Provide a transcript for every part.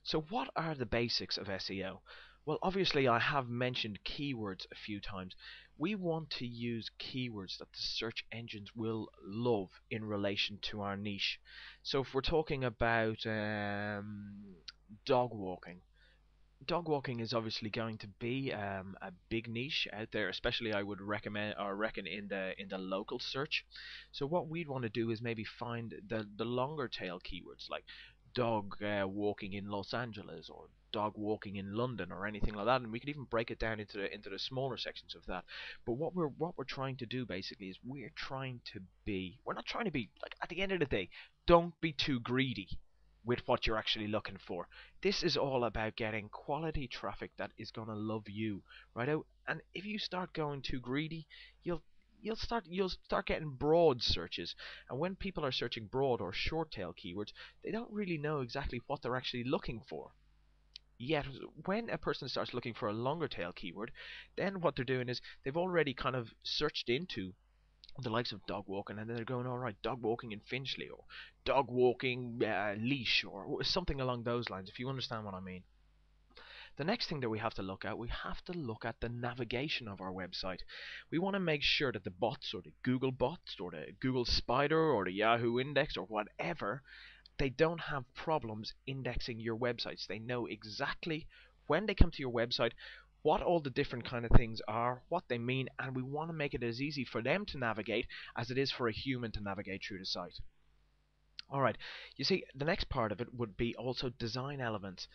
So what are the basics of SEO? Well, obviously I have mentioned keywords a few times. We want to use keywords that the search engines will love in relation to our niche. So if we're talking about dog walking, dog walking is obviously going to be a big niche out there, especially I would recommend or reckon in the local search. So what we'd want to do is maybe find the longer tail keywords like dog walking in Los Angeles or dog walking in London or anything like that, and we could even break it down into the smaller sections of that. But what we're trying to do basically is we're not trying to be like, at the end of the day, don't be too greedy with what you're actually looking for. This is all about getting quality traffic that is going to love you, right out. And if you start going too greedy, you'll you'll start getting broad searches. And when people are searching broad or short tail keywords, they don't really know exactly what they're actually looking for. Yet when a person starts looking for a longer tail keyword, then what they're doing is they've already kind of searched into the likes of dog walking, and then they're going, all right, dog walking in Finchley, or dog walking leash, or something along those lines, if you understand what I mean. The next thing that we have to look at the navigation of our website. We want to make sure that the bots, or the Google bots, or the Google Spider, or the Yahoo Index, or whatever, they don't have problems indexing your websites. They know exactly when they come to your website what all the different kind of things are, what they mean, and we want to make it as easy for them to navigate as it is for a human to navigate through the site. Alright, you see, the next part of it would be also design elements.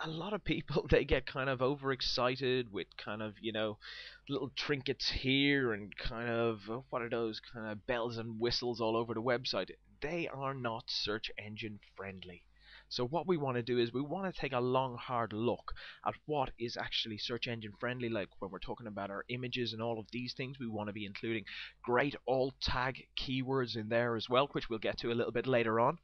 A lot of people, they get kind of overexcited with kind of, little trinkets here and kind of, what are those, kind of bells and whistles all over the website. They are not search engine friendly. So what we want to do is we want to take a long hard look at what is actually search engine friendly. Like when we're talking about our images and all of these things, we want to be including great alt tag keywords in there as well, which we'll get to a little bit later on.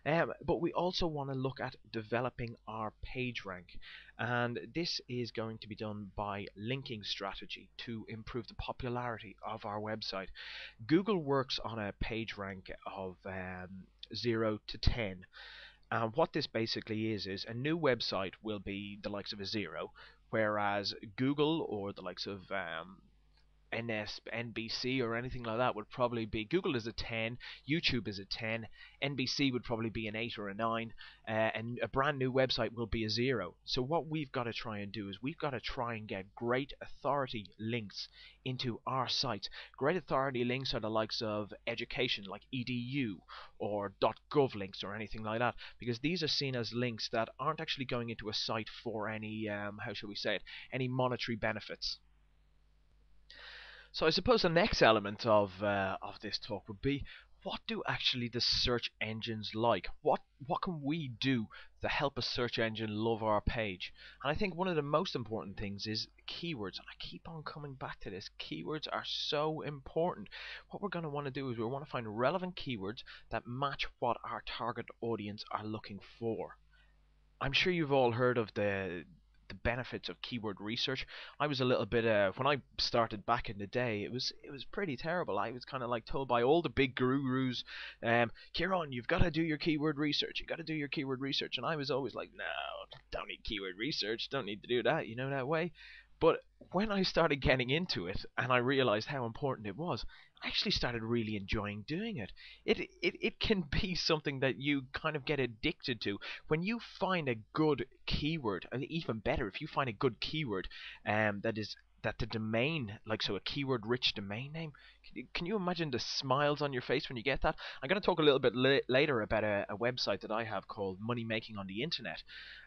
But we also want to look at developing our page rank, and this is going to be done by linking strategy to improve the popularity of our website. Google works on a page rank of 0 to 10. What this basically is a new website will be the likes of a 0, whereas Google or the likes of NBC or anything like that would probably be, Google is a 10, YouTube is a 10, NBC would probably be an 8 or a 9, and a brand new website will be a 0. So what we've got to try and do is we've got to try and get great authority links into our site. Great authority links are the likes of education, like edu or .gov links or anything like that, because these are seen as links that aren't actually going into a site for any, how shall we say it, any monetary benefits. So I suppose the next element of this talk would be, what do actually the search engines like? What can we do to help a search engine love our page? And I think one of the most important things is keywords. And I keep on coming back to this. Keywords are so important. What we're going to want to do is we want to find relevant keywords that match what our target audience are looking for. I'm sure you've all heard of the benefits of keyword research. I was a little bit when I started back in the day, it was pretty terrible. I was kind of like told by all the big gurus, Kieran, you've got to do your keyword research. You got to do your keyword research, and I was always like, no, don't need keyword research. Don't need to do that. That way. But when I started getting into it and I realized how important it was, I actually started really enjoying doing it. It can be something that you kind of get addicted to. When you find a good keyword, and even better, if you find a good keyword that the domain, like so a keyword rich domain name, can you imagine the smiles on your face when you get that? I'm going to talk a little bit later about a website that I have called Money Making on the Internet.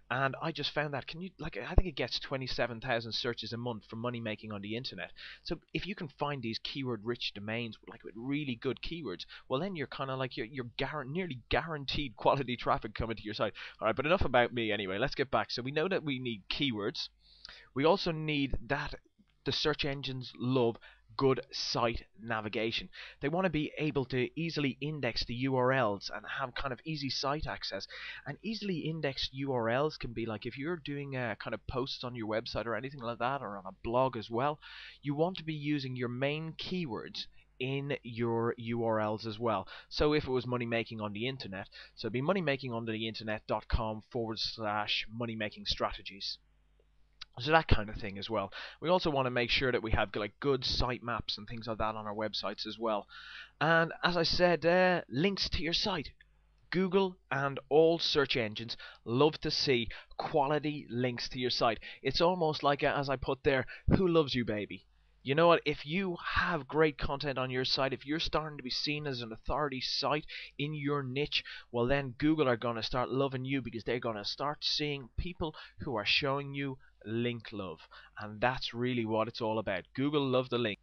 And I just found that, I think it gets 27,000 searches a month for money making on the internet. So if you can find these keyword rich domains with really good keywords, well then you're kind of like nearly guaranteed quality traffic coming to your site. All right, but enough about me anyway. Let's get back. So we know that we need keywords. We also need that the search engines love good site navigation. They want to be able to easily index the URLs and have kind of easy site access. And easily indexed URLs can be like if you're doing kind of posts on your website or anything like that, or on a blog as well, you want to be using your main keywords in your URLs as well. So if it was money making on the internet, so it'd be money making on the internet.com/money making strategies. So that kind of thing as well. We also want to make sure that we have like good site maps and things like that on our websites as well. And as I said, links to your site. Google and all search engines love to see quality links to your site. It's almost like, as I put there, who loves you, baby? You know what? If you have great content on your site, if you're starting to be seen as an authority site in your niche, well, then Google are going to start loving you because they're going to start seeing people who are showing you link love. And that's really what it's all about. Google love the link.